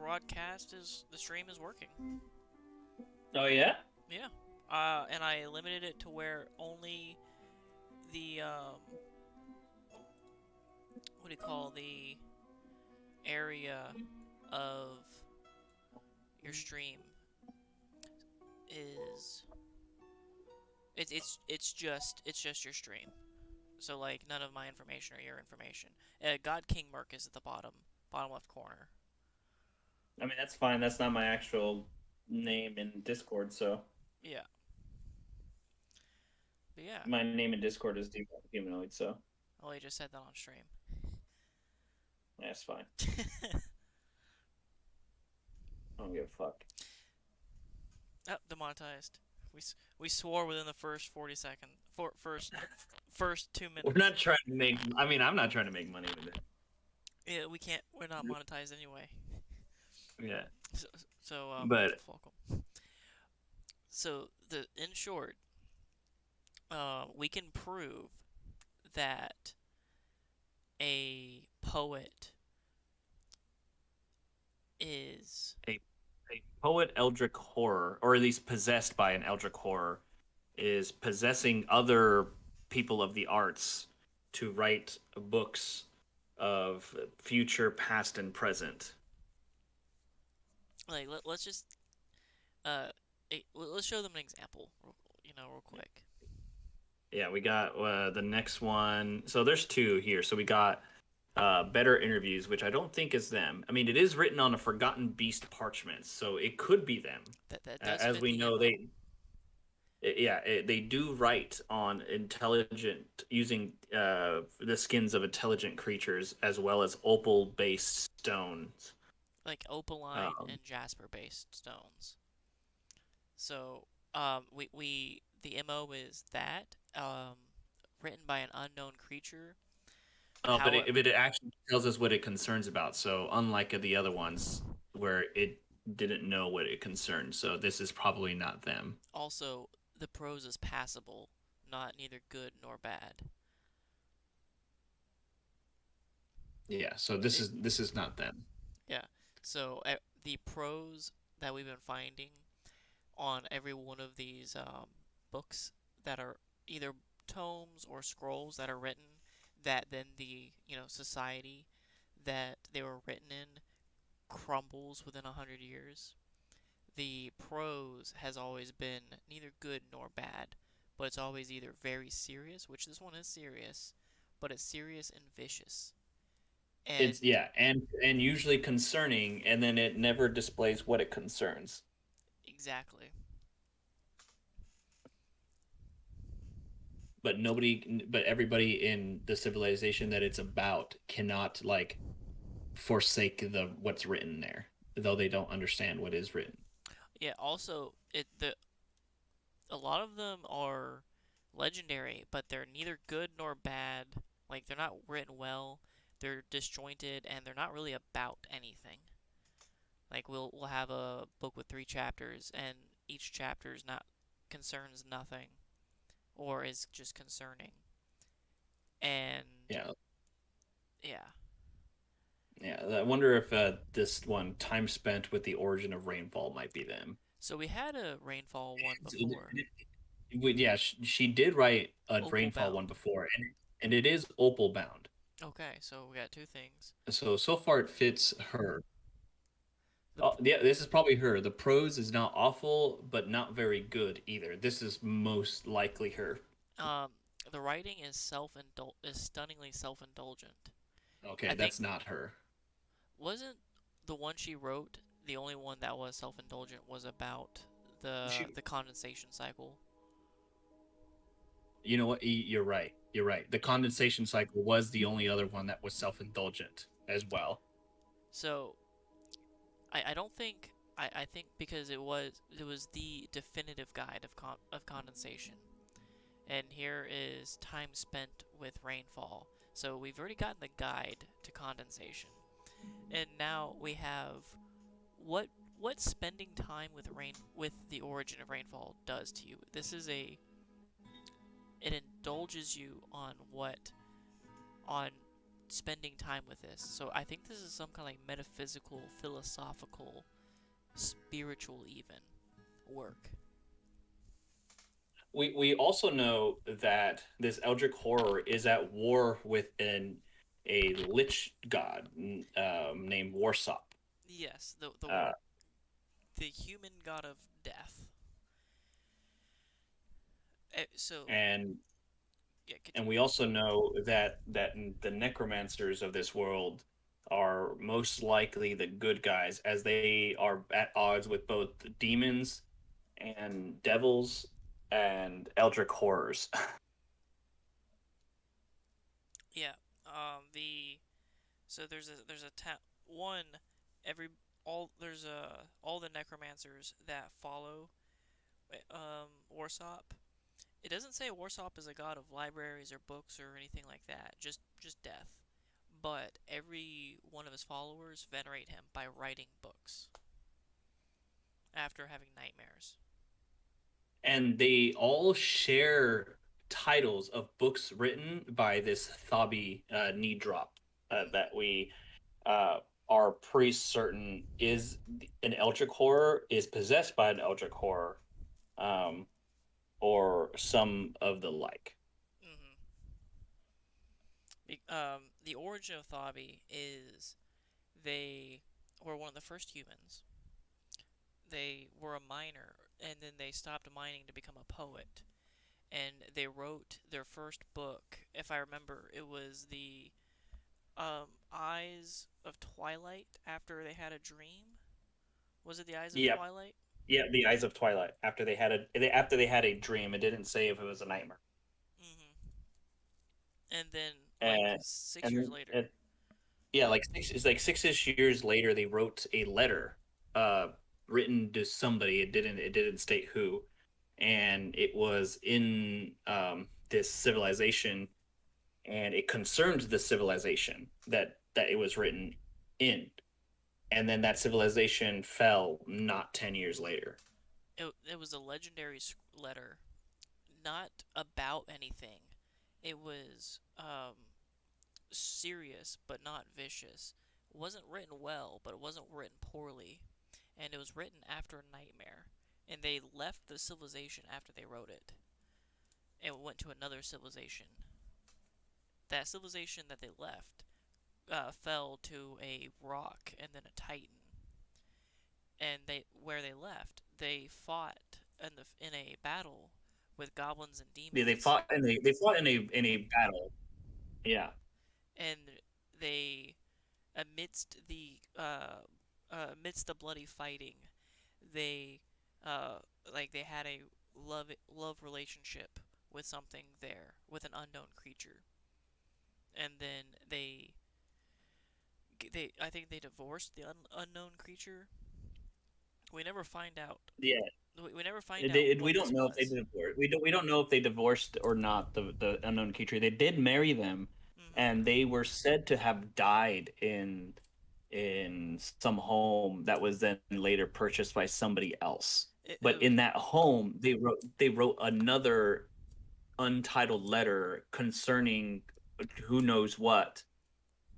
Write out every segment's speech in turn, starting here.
broadcast is the stream is working. Oh yeah? Yeah. And I limited it to where only the what do you call the area of your stream is it's just your stream. So like none of my information or your information. God King Merc is at the bottom left corner. I mean, that's fine. That's not my actual name in Discord, so Yeah. But yeah. my name in Discord is humanoid, so Oh, you just said that on stream. that's fine. I don't give a fuck. Oh, demonetized. We swore within the first 40 seconds. First two We're minutes. not trying to make. I mean, I'm not trying to make money with it. Yeah, we can't. We're not monetized anyway. Yeah, So, so but Falcom. So in short, we can prove that a poet is a poet eldritch horror, or at least possessed by an eldritch horror, is possessing other people of the arts to write books of future, past, and present. like let's just uh let's show them an example, real quick. Yeah, we got the next one. So there's two here. So we got better interviews, which I don't think is them. I mean, it is written on a Forgotten Beast parchment, so it could be them. That does As fit we the know, MO. they do write on intelligent using the skins of intelligent creatures as well as opal based stones. Like opaline Um, and jasper based stones. So we the MO is that written by an unknown creature. oh, but How it actually tells us what it concerns about. So unlike the other ones where it didn't know what it concerned, so this is probably not them. also the prose is passable, not neither good nor bad. Yeah, so It, this is not them. yeah. So the prose that we've been finding on every one of these books that are either tomes or scrolls that are written, that then the society that they were written in crumbles within 100 years. The prose has always been neither good nor bad, but it's always either very serious, which this one is serious, but it's serious and vicious. And It's yeah, and usually concerning, and then it never displays what it concerns. exactly. But everybody in the civilization that it's about cannot like forsake the what's written there, though they don't understand what is written. Yeah, also a lot of them are legendary, but they're neither good nor bad. Like they're not written well, they're disjointed, and they're not really about anything. Like we'll have a book with 3 chapters, and each chapter is not concerns nothing, or is just concerning. And Yeah, yeah, yeah. I wonder if this one, time spent with the origin of rainfall, might be them. so we had a rainfall one before, Yeah, she did write a opal rainfall one bound. before, and it is opal bound. Okay, so we got two things. So far it fits her. The Oh, yeah, this is probably her. The prose is not awful, but not very good either. This is most likely her. um the writing is stunningly self-indulgent. Okay, I think that's not her. wasn't the one she wrote the only one that was self-indulgent was about She, the condensation cycle. you know what? You're right. You're right. The Yeah. condensation cycle was the only other one that was self-indulgent as well. So I don't think I think because it was the definitive guide of condensation. And here is time spent with rainfall. So we've already gotten the guide to condensation. And now we have what what spending time with the origin of rainfall does to you. This is a it indulges you on what on spending time with this. So I think this is some kind of like metaphysical, philosophical, spiritual even work. We also know that this Eldritch horror is at war with a lich god named Warsop. Yes, Uh, the human god of death. So and yeah, and we continue. also know that the necromancers of this world are most likely the good guys, as they are at odds with both demons and devils and eldritch horrors. Yeah. The so there's a one every all there's a all the necromancers that follow Warsop. It doesn't say Warsop is a god of libraries or books or anything like that. Just death. But every one of his followers venerate him by writing books after having nightmares. And they all share titles of books written by this Thabi knee drop that Mm-hmm. we uh, are pretty certain is an eldritch horror, is possessed by an eldritch horror, um, or some of the like. Mm-hmm. The origin of Thabi is they were one of the first humans. They were a miner, and then they stopped mining to become a poet. And they wrote their first book. If I remember, it was the Eyes of Twilight after they had a dream. Was it the Eyes of Yeah, Twilight? yeah, the Eyes of Twilight. After they had a dream, it didn't say if it was a nightmare. Mm-hmm. And then, like And 6 years and later. it, yeah, like it's like 6ish years later, they wrote a letter, uh, written to somebody. It didn't state who, and it was in this civilization, and it concerned the civilization that it was written in, and then that civilization fell not 10 years later. It was a legendary letter, not about anything. It was serious but not vicious. It wasn't written well, but it wasn't written poorly. And it was written after a nightmare. And they left the civilization after they wrote it and went to another civilization. That civilization that they left fell to a rock and then a titan. And they where they left, they fought in a battle with goblins and Yeah, they demons. fought in they fought in a battle. Yeah, And they amidst the bloody fighting, they uh like they had a love relationship with something there with an unknown creature, and then they I think they divorced the unknown creature. We never find out. yeah. We never find out We what don't this know if they was. divorced. We don't know if they divorced or not. The unknown creature. They did marry them, and Mm-hmm. they were said to have died in some home that was then later purchased by somebody else. It But was in that home, they wrote another untitled letter concerning who knows what,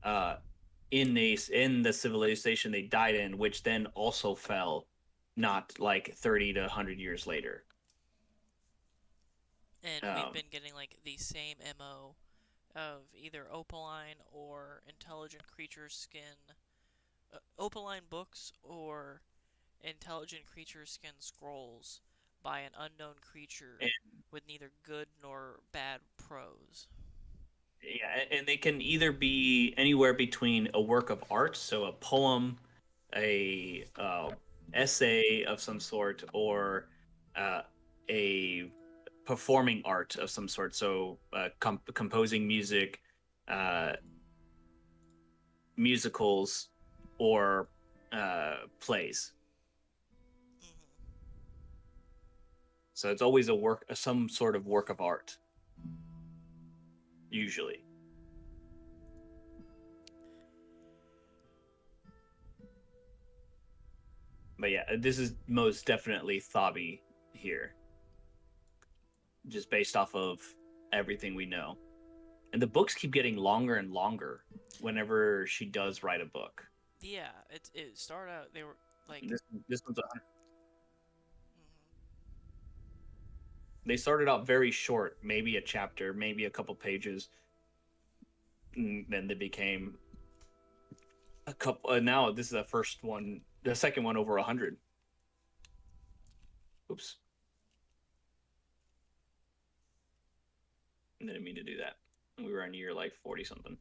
uh, in the civilization they died in, which then also fell not like 30 to 100 years later. and we've Um, been getting like the same MO of either opaline or intelligent creature skin, opaline books or intelligent creature skin scrolls by an unknown creature and, with neither good nor bad prose. yeah, and they can either be anywhere between a work of art, so a poem, a essay of some sort, or uh, a performing art of some sort. So composing music, uh, musicals, or plays. Mm-hmm. So it's always some sort of work of art, usually. But yeah, this is most definitely Thabi here, just based off of everything we know. and the books keep getting longer and longer whenever she does write a book. Yeah, it started out they were like, This one's mhm, they started out very short, maybe a chapter, maybe a couple pages, and then they became a couple. Now this is the first one, the second one over 100. Oops, I didn't mean to do that. We were on year like 40 something.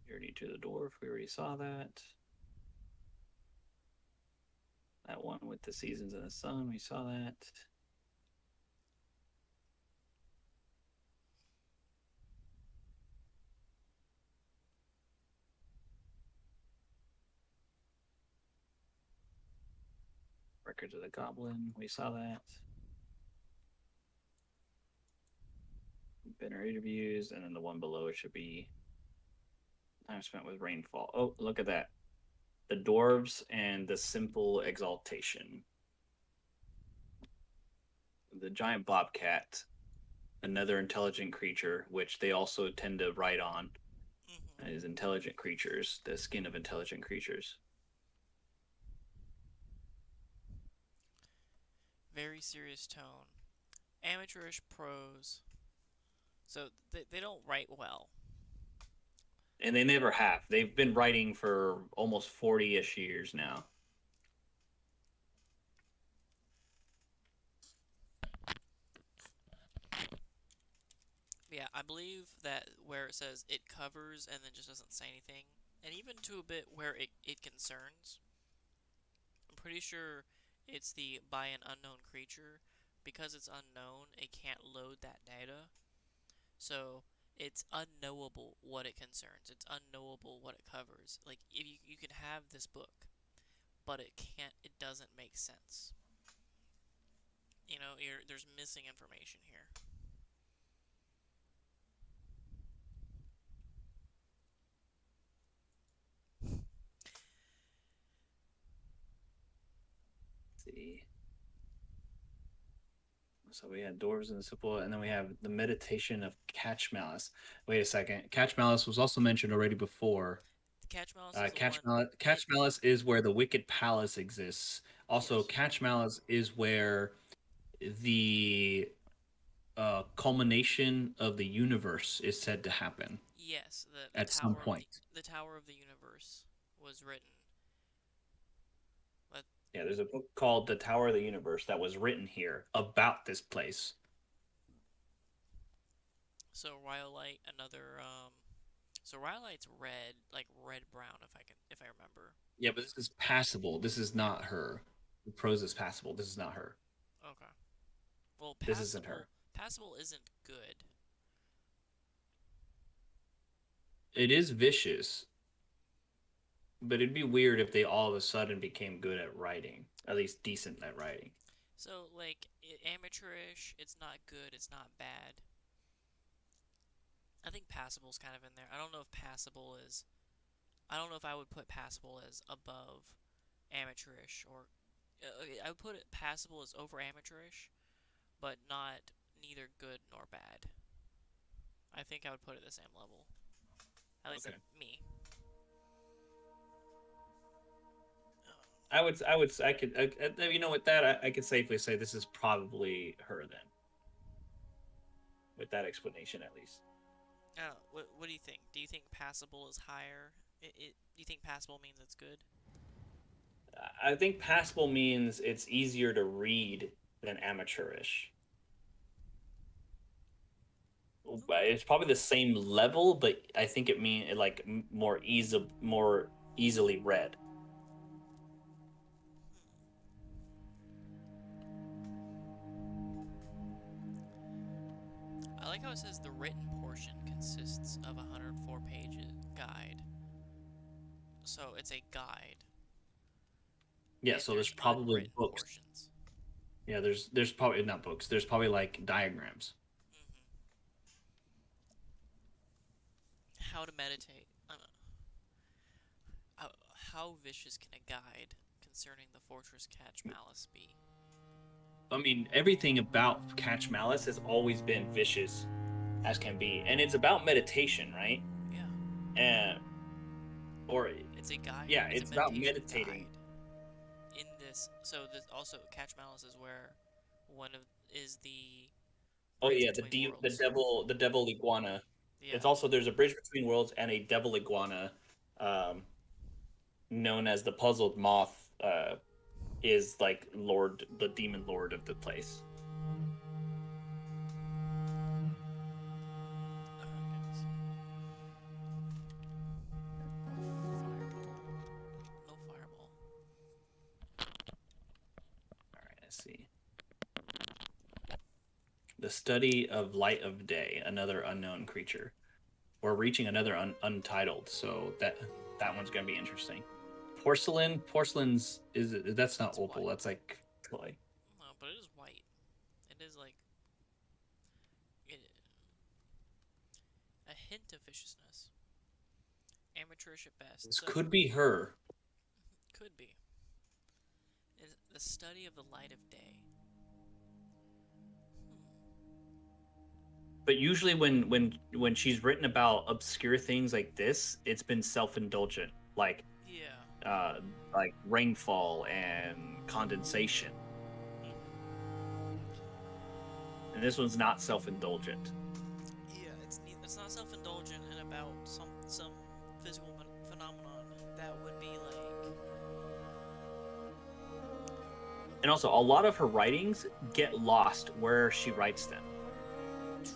Journey to the Dwarf. We already saw that. That one with the seasons in the sun. We saw that. Records of the Goblin. We saw that. Banner interviews, and then the one below it should be time spent with rainfall. Oh, look at that. The dwarves and the simple exaltation. The giant bobcat, another intelligent creature, which they also tend to write on mhm. as intelligent creatures, the skin of intelligent creatures. Very serious tone, amateurish prose. So they don't write well. And they never have. They've been writing for almost 40-ish years now. Yeah, I believe that where it says it covers and then just doesn't say anything, and even to a bit where it concerns, I'm pretty sure it's the by an unknown creature. Because it's unknown, it can't load that data. So it's unknowable what it concerns. It's unknowable what it covers. Like if you can have this book, but it doesn't make sense. There's missing information here. Let's see. So we had dwarves and the simple, and then we have the meditation of Catch Malice. Wait a second. Catch Malice was also mentioned already before. The catch mouse is the one. It Catch Malice is where the Wicked Palace exists. Also, Yes, Catch Malice is where the culmination of the universe is said to happen yes. The at some tower of point. the Tower of the Universe was written. But Yeah, there's a book called The Tower of the Universe that was written here about this place. so Rhyolite, another so Rhyolite's red, like red brown, if I remember. Yeah, but this is passable. This is not her. The prose is passable. This is not her. Okay. Well, This isn't her. passable isn't good. It is vicious, but it'd be weird if they all of a sudden became good at writing, at least decent at writing. So like amateurish, it's not good, it's not bad. I think passable's kind of in there. I don't know if passable is. I don't know if I would put passable as above amateurish or. I would put it passable as over amateurish, but not neither good nor bad. I think I would put it the same level. At least Okay. me. I could, you know, with that, I could safely say this is probably her then, with that explanation at least. What do you think? Do you think passable is higher? Do you think passable means it's good? I think passable means it's easier to read than amateurish. Okay. It's probably the same level, but I think it mean it like more easily read. it says the written portion consists of a 104-page guide. So it's a guide. Yeah, And so there's there's probably unwritten books. portions. Yeah, there's probably not books. There's probably like diagrams. Hmm. How to meditate. How, how vicious can a guide concerning the fortress catch malice be? I mean, everything about Catch Malice has always been vicious as can be, and it's about meditation, right? Yeah, And or it's a guide. yeah, It's a it's about meditation meditating. guide. In this, so this also catch malice is where one of is the Oh bridge yeah, between the worlds. devil iguana. It's Yeah. also there's a bridge between worlds and a devil iguana, um, known as the puzzled moth. Is like the demon lord of the place. Fireball. No fireball. All right, let's see. The study of light of day, another unknown creature. We're reaching another untitled, so that one's gonna be interesting. Porcelain's is that's not It's opal. white. That's like clay. No, but it is white. It is like it, a hint of viciousness. Amateurish at best. This So could be her. could be. Is the study of the light of day. But usually when she's written about obscure things like this, it's been self-indulgent, Yeah. uh like rainfall and condensation. And this one's not self-indulgent. Yeah, it's not self-indulgent and about some physical phenomenon that would be like And also a lot of her writings get lost where she writes them. true.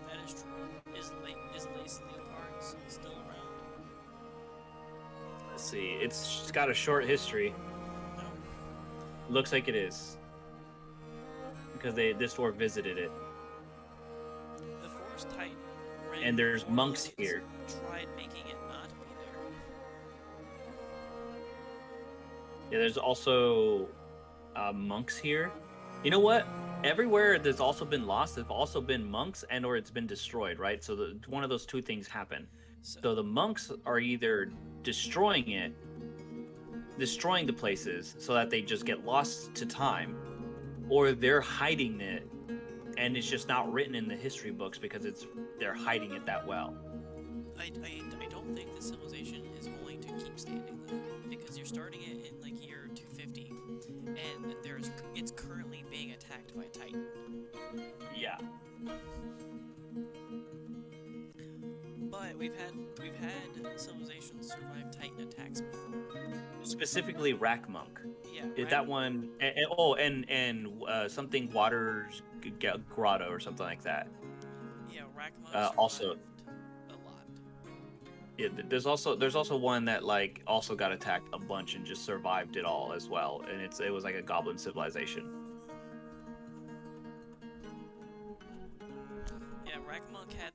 That is true. Is Lace Leopards still around? Let's see. It's got a short history. No. Looks like it is. Because this dwarf visited it. The Forest Titan ran And there's before monks Lace here. tried making it not be there. Yeah, there's also monks here. You know what? Everywhere there's also been lost, there've also been monks and or it's been destroyed, right? So one of those two things happen. So, So the monks are either destroying it, destroying the places so that they just get lost to time, or they're hiding it and it's just not written in the history books because they're hiding it that well. I don't think this civilization is going to keep standing though, because you're starting it in like year 250, and it's currently being attacked by a Titan. Yeah. But we've had civilizations survive Titan attacks before. Specifically Rack Monk. Yeah, That one and something Waters Grotto or something like that. Yeah, Rackma Also, survived a lot. yeah, there's also one that like also got attacked a bunch and just survived it all as well, and it was like a goblin civilization. Yeah, Rackmonk had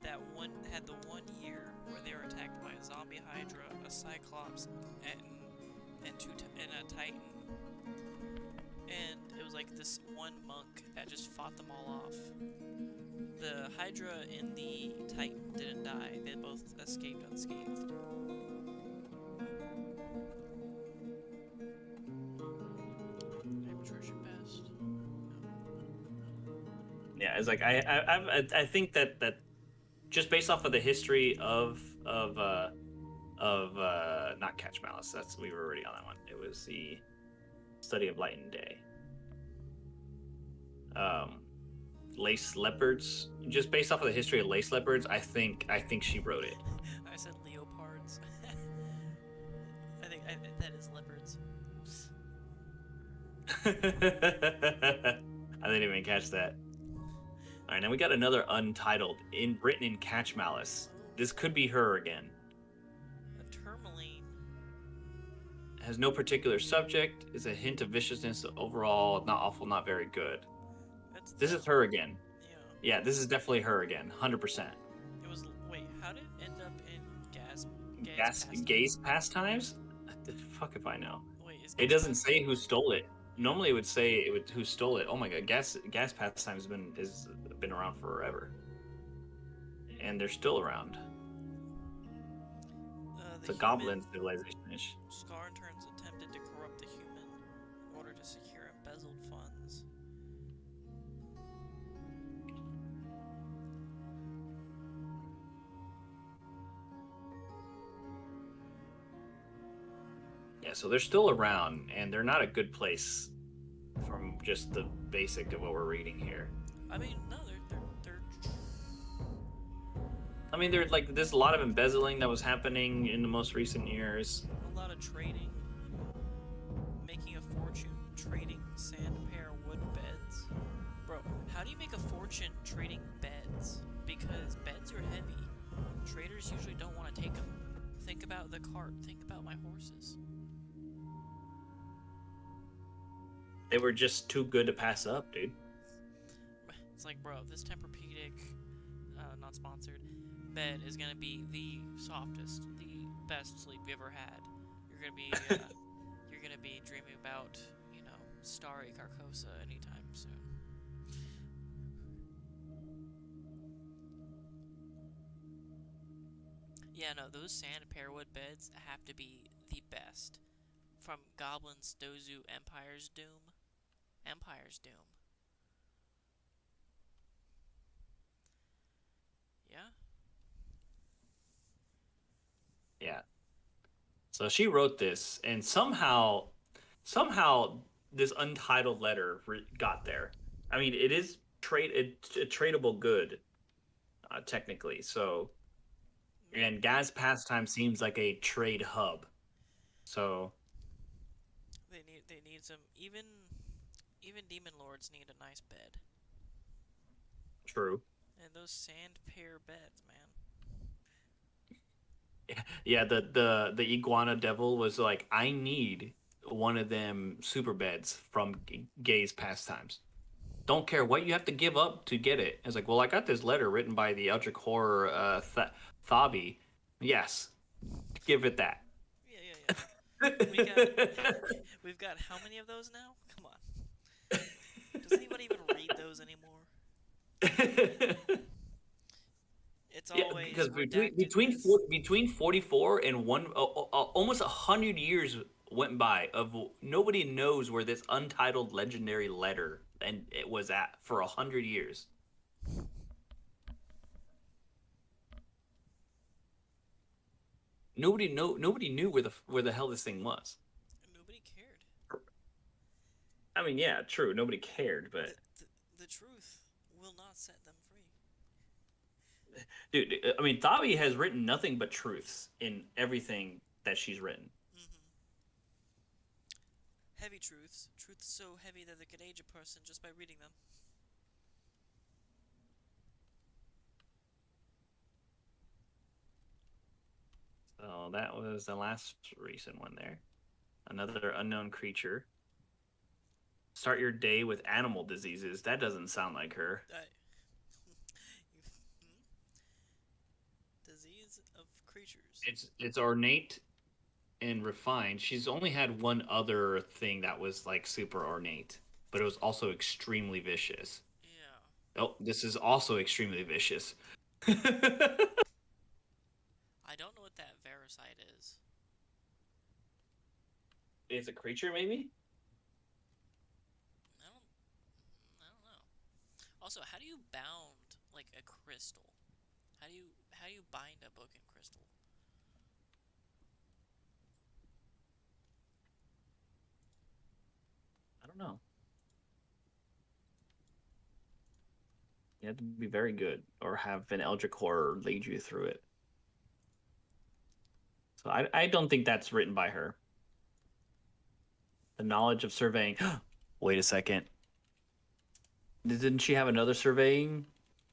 the one year where they were attacked by a zombie Hydra, a Cyclops, and a Titan. And it was like this one monk that just fought them all off. The Hydra and the Titan didn't die. They both escaped unscathed. Amateurish at best. Yeah, it's like I think that just based off of the history of not Catch Malice, that's we were already on that one. It was the study of light and day. Lace leopards. Just based off of the history of lace leopards, I think she wrote it. I said leopards. I think that is leopards. I didn't even catch that. All right, now we got another untitled written in Catch Malice. This could be her again. A tourmaline. Has no particular subject. Is a hint of viciousness. Overall, not awful, not very good. This is her again. Yeah. Yeah, this is definitely her again, 100%. It was. Wait, how did it end up in Gay's pastime? Gaze pastimes? Fuck if I know. Wait, is It Gay's doesn't say pastime? who stole it. Normally, it would say it would who stole it. Oh my god, gas pastimes has been around forever, and they're still around. The It's a human goblin civilization ish. Scar in turns attempted to corrupt the human in order to secure embezzled funds. Yeah, so they're still around, and they're not a good place from just the basic of what we're reading here. I mean, no, they're I mean, there's a lot of embezzling that was happening in the most recent years. a lot of trading, making a fortune trading sandpaper wood beds. Bro, how do you make a fortune trading beds? Because beds are heavy. Traders usually don't want to take them. Think about the cart. Think about my horses. They were just too good to pass up, dude. It's like, bro, this Tempur-Pedic, not sponsored, bed is gonna be the softest, the best sleep you ever had. You're gonna be, you're gonna be dreaming about, starry Carcosa anytime soon. Yeah, no, those sand pearwood beds have to be the best. From Goblin's Dozu Empire's Doom. Empire's Doom. Yeah? Yeah. So she wrote this, and somehow, this untitled letter got there. I mean, it is a tradable good, technically. So, Man, and Gaz Pastime seems like a trade hub. So they need some even demon lords need a nice bed. true. And those sand pear beds, man. Yeah, the iguana devil was like, I need one of them super beds from Gay's Pastimes. Don't care what you have to give up to get it. It's like, well, I got this letter written by the Eldritch Horror Thabi. Yes, give it that. Yeah, yeah, yeah. We got we've got how many of those now? Come on. Does anyone even read those anymore? It's Yeah, always because redacted this. between 44 and one almost 100 years went by of nobody knows where this untitled legendary letter and it was at for 100 years. Nobody knew where the hell this thing was. Nobody cared. I mean, yeah, true. Nobody cared, but The, the the truth will not set them free. dude, I mean, Thabi has written nothing but truths in everything that she's written. Hmm. Heavy truths. Truths so heavy that they could age a person just by reading them. So that was the last recent one there. Another unknown creature. Start your day with animal diseases. That doesn't sound like her. Disease of creatures. It's ornate and refined. She's only had one other thing that was like super ornate, but it was also extremely vicious. Yeah. Oh, this is also extremely vicious. I don't know what that Vericide is. It's a creature, maybe? I don't. I don't know. Also, how do you bound like a crystal? How do you bind a book in crystal? I don't know. You have to be very good or have an Eldritch Horror lead you through it. So I don't think that's written by her. The knowledge of surveying. Wait a second. Didn't she have another surveying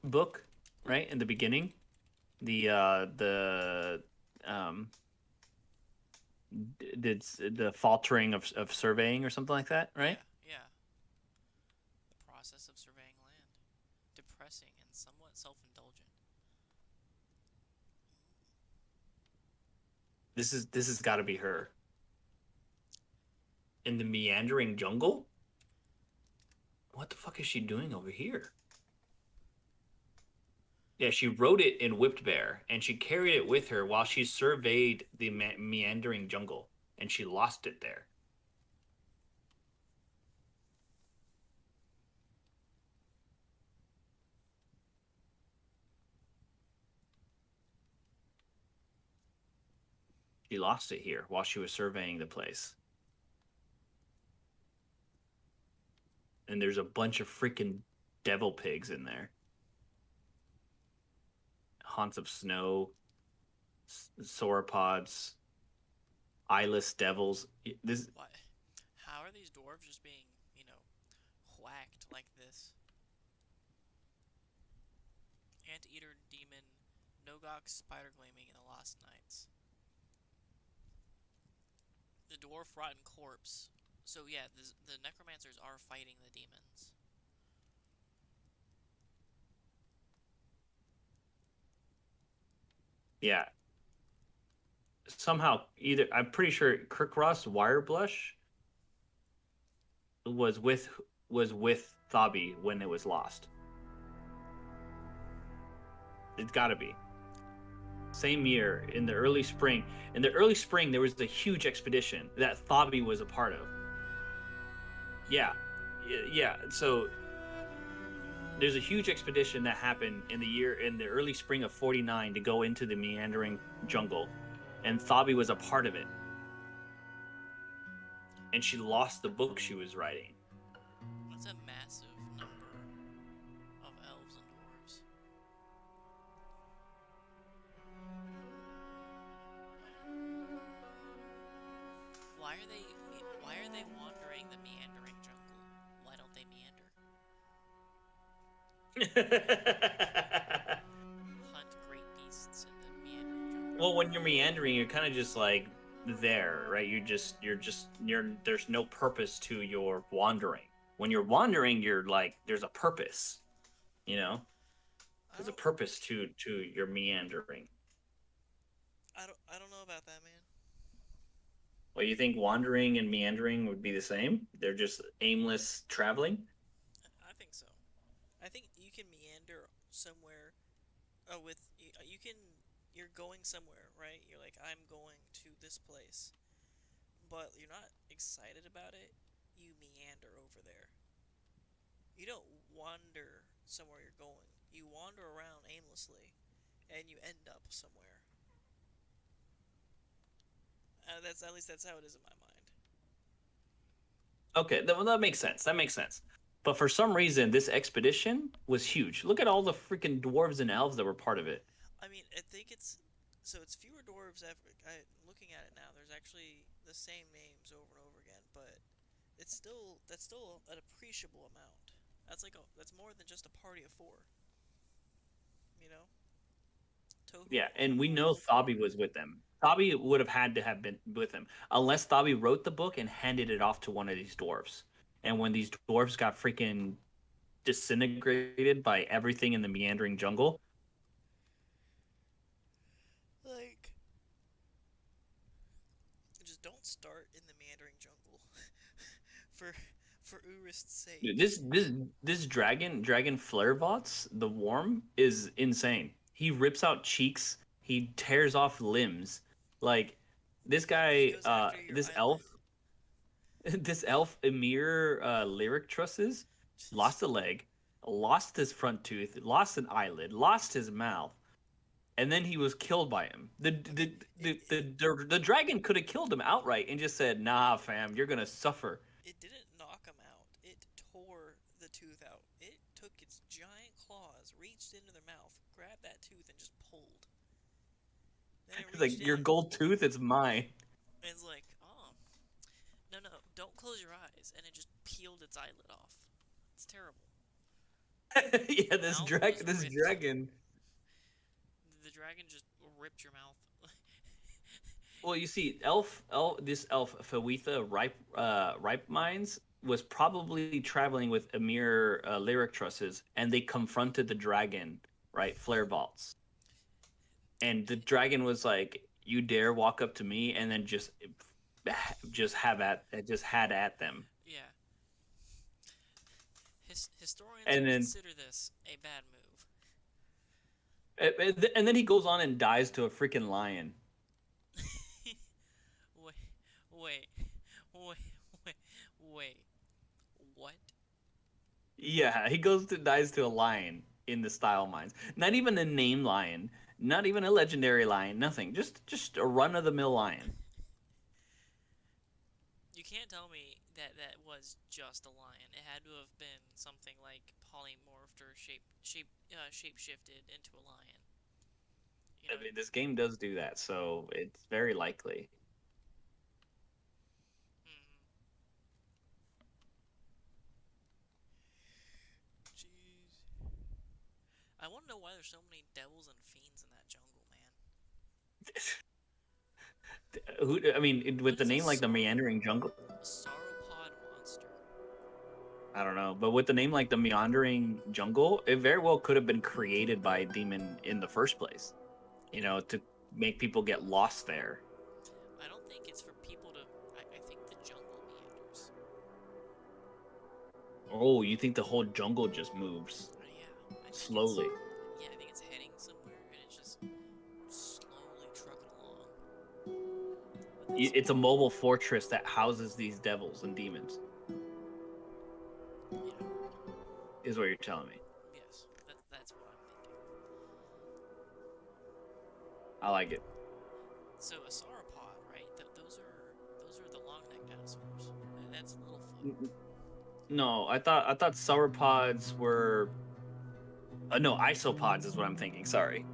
book, right? In the beginning? The um did the faltering of surveying or something like that, right? Yeah, yeah. The process of surveying land. Depressing and This has got to be her in the meandering jungle. What the fuck is she doing over here? Yeah, she wrote it in Whipped Bear, and she carried it with her while she surveyed the meandering jungle, and she lost it there. She lost it here while she was surveying the place. And there's a bunch of freaking devil pigs in there. Haunts of snow, sauropods, eyeless devils. This Why? How are these dwarves just being, whacked like this? Anteater demon, Nogok spider gleaming in the Lost Nights. The dwarf rotten corpse. So yeah, the necromancers are fighting the demons. yeah, somehow either I'm pretty sure Kirkross Wireblush was with was with Thabi when it was lost. It's got to be same year in the early spring. In the early spring, there was a huge expedition that Thabi was a part of. Yeah, yeah. So there's a huge expedition that happened in the early spring of '49 to go into the meandering jungle, and Thabi was a part of it. And she lost the book she was writing. That's a massive number of elves and dwarves. Why are they why are they wandering the meandering jungle? Why don't they meander? Hunt great beasts in the meandering jungle. Well, when you're meandering, you're kind of just like there, right? You're there's no purpose to your wandering. When you're wandering, you're like there's a purpose, you know? I There's a don't purpose to your meandering. I don't know about that, man. Well, you think wandering and meandering would be the same? They're just aimless traveling? I think so. I think you can meander somewhere with you can you're going somewhere, right? You're like I'm going to this place, but you're not excited about it. You meander over there. You don't wander somewhere you're going. You wander around aimlessly and you end up somewhere. That's at least that's how it is in my mind. Okay, well, that makes sense. That makes sense. But for some reason, this expedition was huge. Look at all the freaking dwarves and elves that were part of it. I mean, I think it's fewer dwarves. Looking at it now, there's actually the same names over and over again, but that's still an appreciable amount. That's more than just a party of four. You know, Tohu Yeah, and we Tohu know rolled four. Thabi was with them. Thabi would have had to have been with him, unless Thabi wrote the book and handed it off to one of these dwarves. And when these dwarves got freaking disintegrated by everything in the meandering jungle, Like, just don't start in the meandering jungle, for for Urist's dude, sake. this dragon Flarevots, the worm, is insane. He rips out cheeks, he tears off limbs. Like this He guy, goes after your this eyelid. elf, this elf Emir lyric trusses lost a leg, lost his front tooth, lost an eyelid, lost his mouth, and then he was killed by him. Okay, The dragon could have killed him outright and just said, "Nah, fam, you're gonna suffer." it didn't knock him out. It tore the tooth out. It took its giant claws, reached into their mouth, grabbed that tooth, and just pulled. Then it It's reached like your in gold tooth, it's mine. and it's like, oh, no, no, don't close your eyes. And it just peeled its eyelid off. It's terrible. Yeah, Mouth was this ripped. dragon. The dragon just ripped your mouth. Well, you see, this elf Fawitha Ripe Minds was probably traveling with Emir lyric trusses, and they confronted the dragon, right, Flare Vaults, and the dragon was like, you dare walk up to me and then just had at them. Yeah. Historians And would then consider this a bad move. and then he goes on and dies to a freaking lion. Wait, wait, wait, wait, wait. What? Yeah, he goes to dies to a lion in the style mines. Not even a name lion, not even a legendary lion, nothing. Just a run of the mill lion. You can't tell me that that was just a lion. It had to have been something like polymorphed or shape shifted into a lion. You I know. mean, this game does do that, so it's very likely. Mm-hmm. Jeez. I want to know why there's so many devils and fiends in that jungle, man. I mean, with What the is name like the meandering jungle, a sauropod monster? I don't know, but with the name like the meandering jungle, it very well could have been created by a demon in the first place. You It, know, to make people get lost there. I don't think it's for people to. I think the jungle meanders. Oh, you think the whole jungle just moves Yeah, I think it's. slowly? Yeah, I think it's heading somewhere and it's just slowly trucking along with its. It's a mobile fortress that houses these devils and demons, Yeah. is what you're telling me. Yes. That's what I'm thinking. I like it. So a sauropod, right? Those are the long neck dinosaurs. That's Littlefoot. No, I thought sauropods were no, isopods is what I'm thinking. Sorry.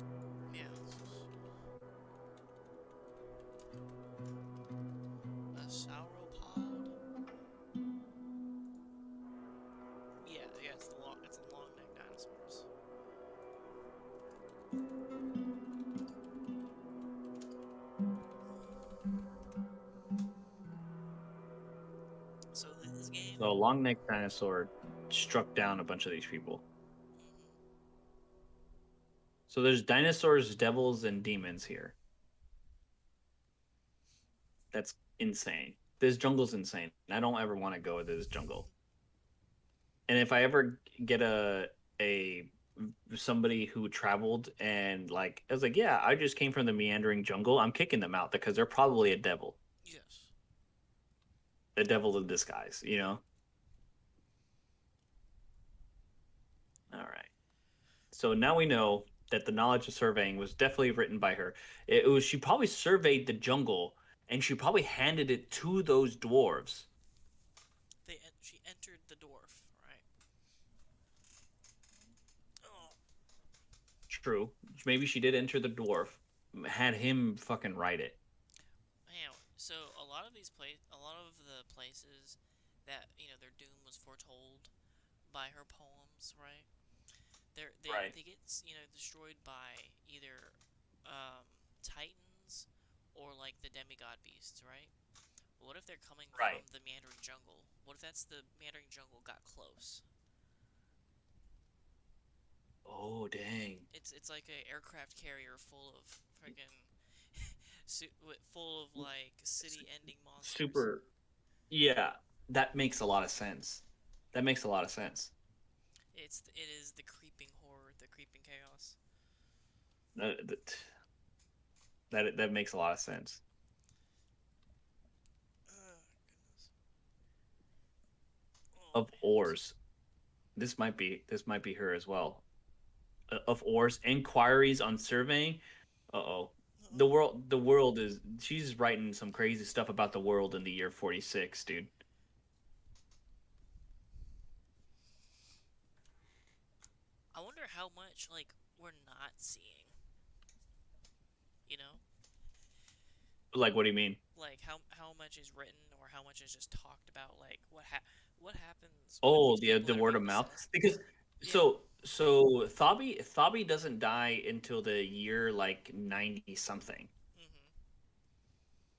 Yeah. A sauropod. Yeah, yeah. It's the long neck dinosaurs. So this game. So a long necked dinosaur struck down a bunch of these people. Hmm. So there's dinosaurs, devils, and demons here. That's insane. This jungle's insane. I don't ever want to go to this jungle. And if I ever get a somebody who traveled and like I was like, yeah, I just came from the meandering jungle, I'm kicking them out because they're probably Yes. a devil in disguise, you know? All right. So now we know that the knowledge of surveying was definitely written by her. It was she probably surveyed the jungle and she probably handed it to those dwarves. She entered the dwarf, right? Oh, True. Maybe she did enter the dwarf, had him fucking write it. man. So a lot of the places that their doom was foretold by her poems, right? Right. They get destroyed by either titans or like the demigod beasts, right? What if they're coming Right. from the meandering jungle? What if that's the meandering jungle got close? Oh dang. It's like a aircraft carrier full of freaking full of like city-ending monsters. Super. Yeah, that makes a lot of sense. That makes a lot of sense. It is the creeping horror, the creeping chaos. That that makes a lot of sense. Oh, goodness. Oh Of man. ores, this might be her as well. Of ores, inquiries on surveying. Uh oh. Uh-oh. The world is she's writing some crazy stuff about the world in the year 46, dude. I wonder how much like we're not seeing. You know, Like, what do you mean? like how much is written or how much is just talked about. Like what happens with Oh, these people the that are word being of mouth. possessed? Because Yeah. so Thabi doesn't die until the year like 90 something, Hmm.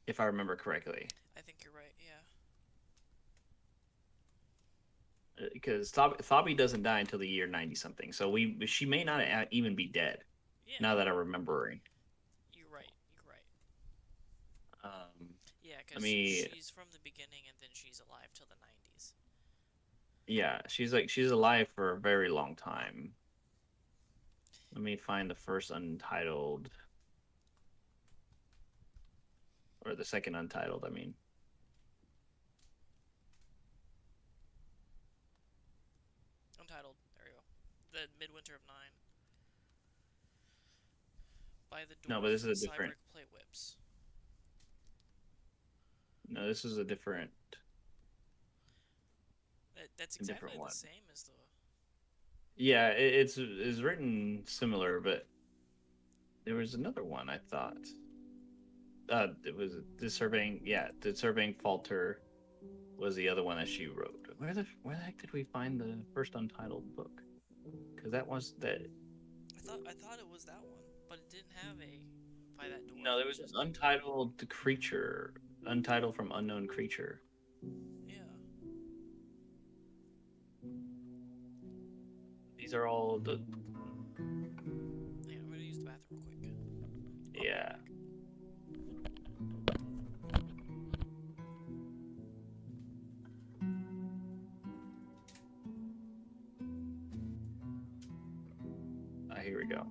if I remember correctly. I think you're right. Yeah. Because Thabi doesn't die until the year 90 something. So she may not even be dead Yeah. now that I'm remembering. You're right. You're right. Yeah, I because mean, she's from the beginning and then she's alive till the 90s. yeah, she's alive for a very long time. Let me find the first untitled or the second untitled. I mean, Untitled. There you go. The Midwinter of Nine by the no, but Dwarf this is a different. Cyberic Play Whips. No, this is That's a different exactly the one. same as the. Yeah, it's written similar, but there was another one I thought. It was the surveying. Yeah, the surveying falter was the other one that she wrote. Where the heck did we find the first untitled book? Because that was that. I thought it was that one, but it didn't have a by that dwarf. No, It there was was an just untitled creature, untitled from unknown creature. yeah. These are all the Yeah, I'm gonna use the bathroom real quick. I'll be right yeah. back. Here we go.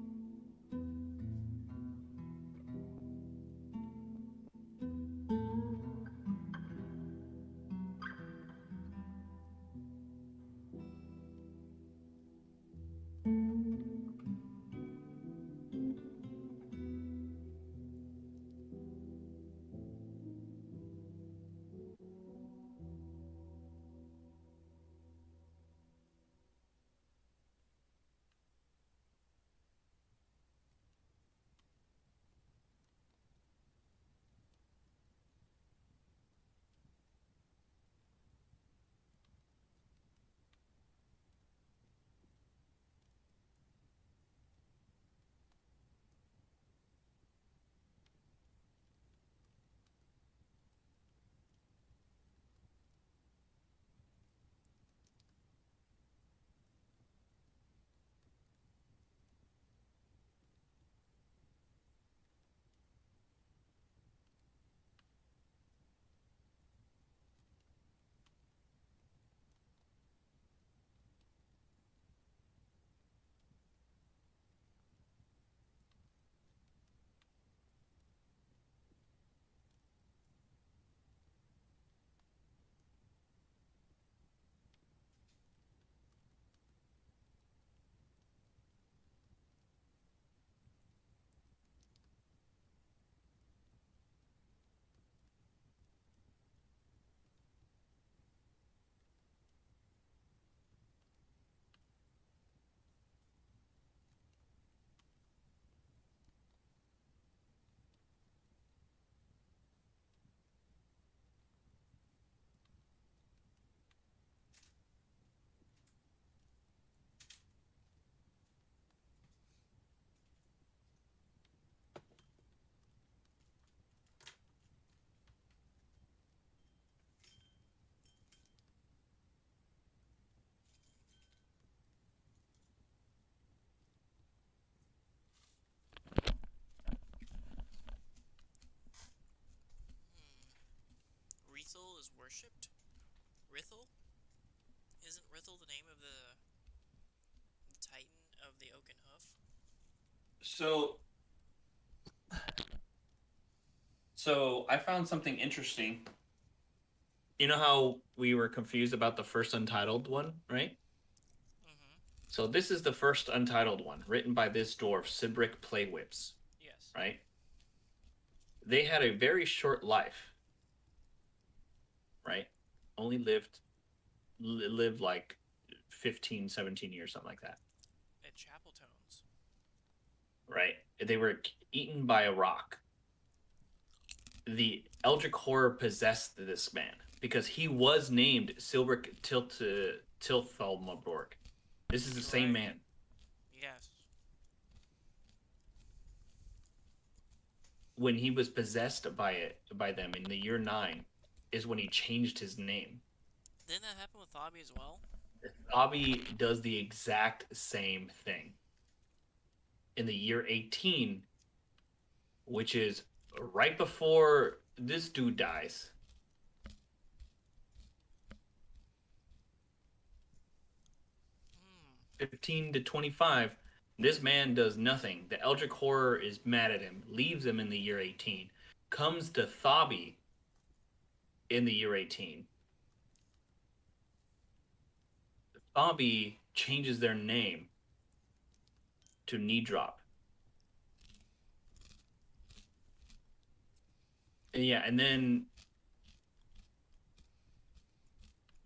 Rethel is worshipped. Rithel? Isn't Rithel the name of the Titan of the Oaken Hoof? So so I found something interesting. You know how we were confused about the first untitled one, right? Mm-hmm. So this is the first untitled one, written by this dwarf, Sibrick Playwhips, Yes. right? They had a very short life, right? Only lived like 15, 17 years, something like that, At Chapel Tones. right? They were eaten by a rock. The Eldritch Horror possessed this man because he was named Silbrick Tilthelmaborg. This is the same Right. man. Yes. When he was possessed by them in the year 9 is when he changed his name. Didn't that happen with Thobby as well? Bobby does the exact same thing in the year 18, which is right before this dude dies. 15 to 25. This man does nothing. The Eldritch Horror is mad at him, leaves him in the year 18, comes to Thabi in the year 18. Thabi changes their name to Knee Drop. And yeah, and then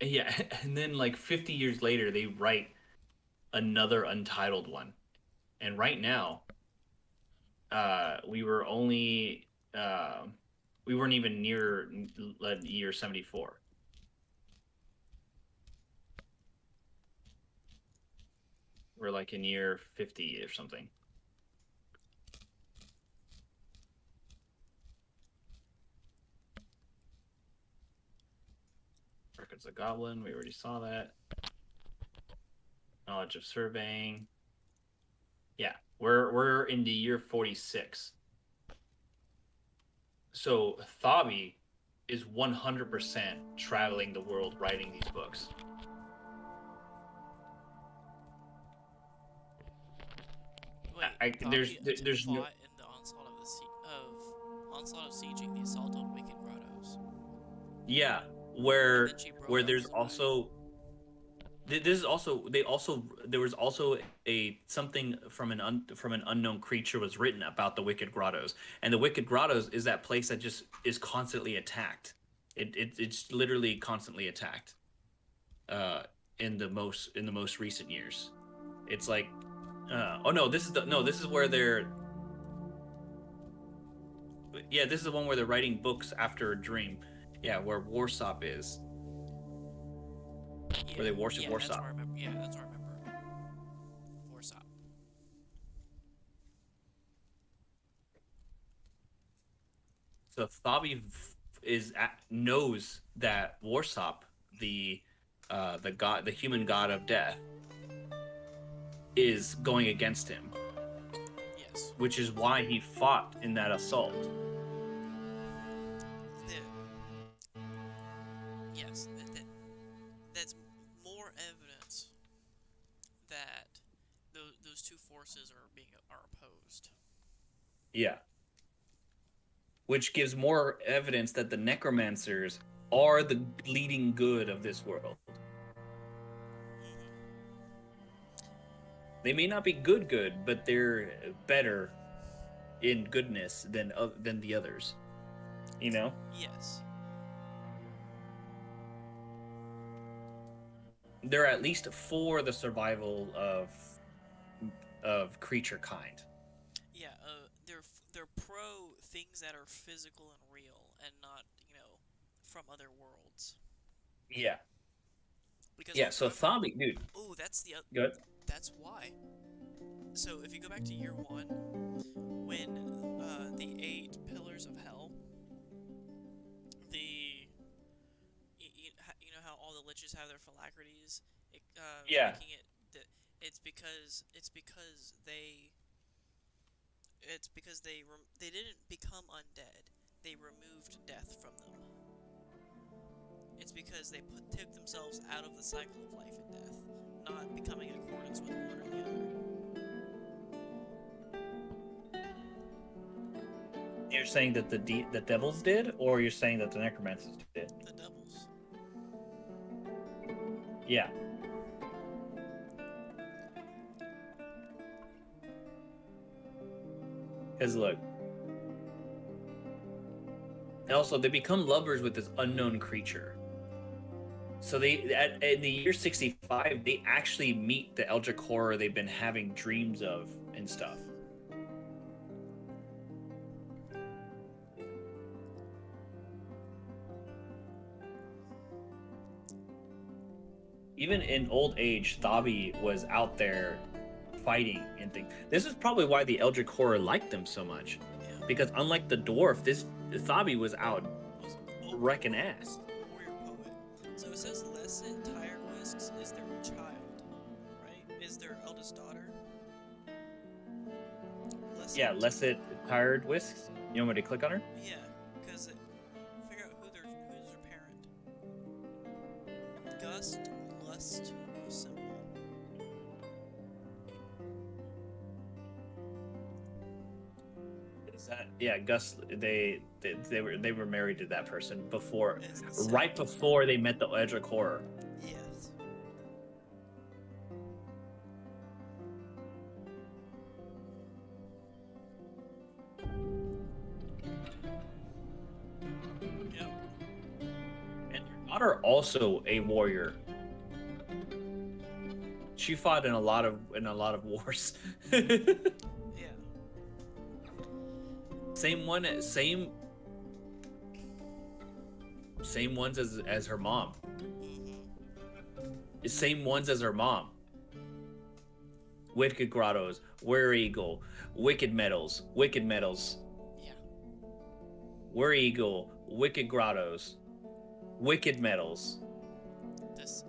yeah, and then like 50 years later they write another untitled one. And right now, we were only we weren't even near year 74. We're like in year 50 or something. Records of Goblin, we already saw that. Knowledge of surveying. Yeah, we're in the year 46. So Thabi is 100% traveling the world writing these books. Wait, There's no. fought in the onslaught of onslaught of sieging the assault on Wicked Grottos, Yeah, and where then she broke where up there's as a wife. also this is also they also there was also a something from from an unknown creature was written about the Wicked Grottos, and the Wicked Grottos is that place that just is constantly attacked. It's literally constantly attacked. Uh, in the most recent years, it's like, oh no, this is where they're yeah, this is the one where they're writing books after a dream. Yeah, where Warsop is, Yeah, where they worship yeah, that's Warsop. where I remember. Yeah, that's where I remember. Forsop. So Thabi knows that Warsop, the god, the human god of death, is going against him, Yes. which is why he fought in that assault. The yes, that's more evidence that those two forces are opposed. Yeah, which gives more evidence that the necromancers are the leading good of this world. Mm-hmm. They may not be good, but they're better in goodness than the others. You know? Yes. They're at least for the survival of creature kind. Yeah. They're pro things that are physical and real, and not from other worlds. Yeah. Because Yeah, so remember, Thabi, dude. oh, Good. that's why. So if you go back to year one, when the 8 pillars of hell, the you know how all the liches have their phylacteries, Yeah. making it that it's because they didn't become undead. They removed death from them. It's because they took themselves out of the cycle of life and death, not becoming in accordance with one or the other. You're saying that the devils did, or you're saying that the necromancers did? The devils. Yeah. Because look, and also they become lovers with this unknown creature. So in the year 65, they actually meet the Eldritch Horror they've been having dreams of and stuff. Even in old age, Thabi was out there fighting and things. This is probably why the Eldritch Horror liked them so much. Yeah. Because unlike the dwarf, this Thabi was out Was wrecking ass. warrior poet. So it says Lesset Tire Whisks is their child, right? Is their eldest daughter. Yeah, Lesset Tired Whisks. You want me to click on her? Yeah, because lust symbol. Is that yeah, Gus? They were married to that person before, It's right insane. before they met the Edric Horror. Yes. Yep. And their daughter also a warrior. She fought in a lot of wars. Yeah. Same one, same ones as her mom. Hmm. Same ones as her mom. Wicked Grottos, Were Eagle, Wicked Metals, Wicked Metals, Yeah. Were Eagle, Wicked Grottos, Wicked Metals. This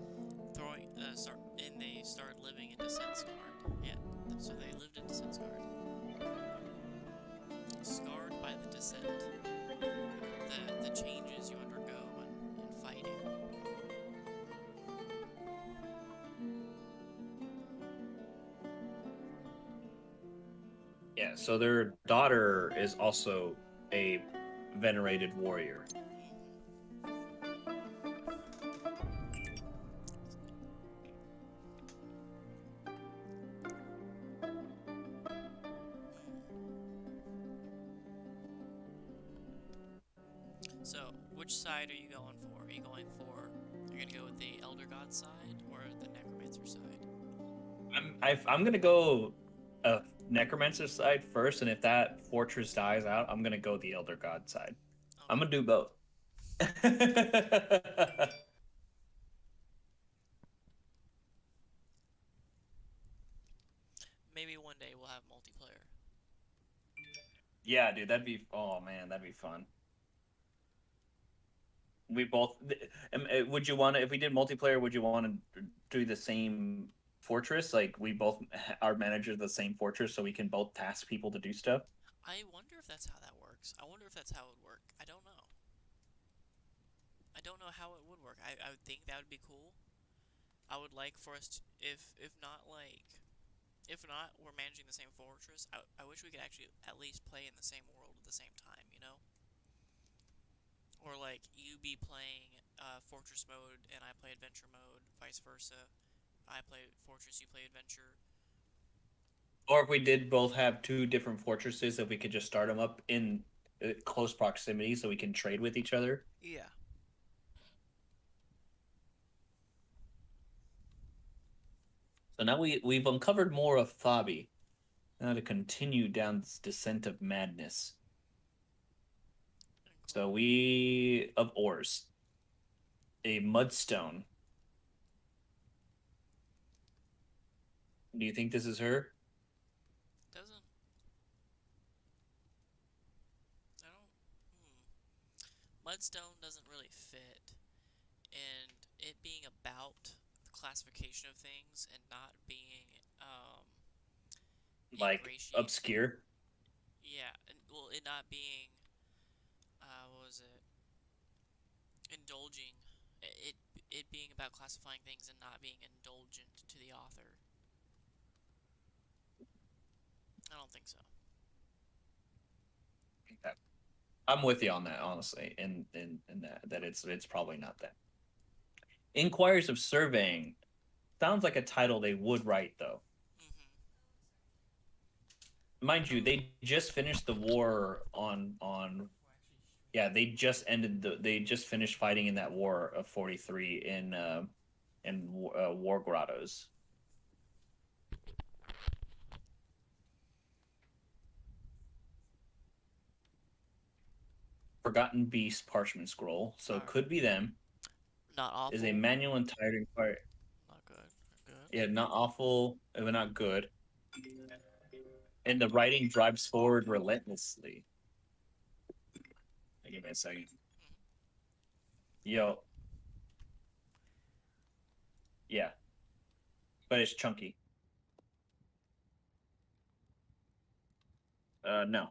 throwing start and they start living in Descent Scarred. Yeah. So they lived in Descent Scarred. Scarred by the descent. The changes you undergo in fighting. Yeah, so their daughter is also a venerated warrior. Hmm. So, which side are you going for? Are you going for? You're gonna go with the Elder God side or the Necromancer side? I'm gonna go necromancer side first, and if that fortress dies out, I'm gonna go the elder god side. I'm Okay. gonna do both. Maybe one day we'll have multiplayer. Yeah, dude, that'd be oh man, that'd be fun. We both would you want to if we did multiplayer, would you want to do the same fortress? Like we both are managers of the same fortress, so we can both task people to do stuff. I wonder if that's how that works. I wonder if that's how it would work. I don't know. I don't know how it would work. I would think that would be cool. I would like for us to, if not like if not we're managing the same fortress. I wish we could actually at least play in the same world at the same time. You know, or like you be playing fortress mode and I play adventure mode, vice versa. I play fortress, you play adventure. Or if we did both have two different fortresses, if we could just start them up in close proximity, so we can trade with each other. Yeah. So now we've uncovered more of Thabi. Now to continue down this descent of madness. So Cool. we of ores, a mudstone. Do you think this is her? Doesn't I don't Mudstone doesn't really fit, and it being about the classification of things and not being Like ingratiate. obscure? Yeah, and well, it not being what was it? Indulging. It it being about classifying things and not being indulgent to the author. I don't think so. Okay. I'm with you on that, honestly, in that it's probably not that. Inquiries of Surveying sounds like a title they would write, though. Hmm. Mind you, they just finished the war on. Yeah, they just finished fighting in that war of 43 in War Grottos. Forgotten Beast Parchment Scroll, so All it right. could be them. Not Is a awful. manual and tired inquiry. Not good. Good. Yeah, not awful, but not good. And the writing drives forward relentlessly. Give me a second. Yo, yeah, but it's chunky. No.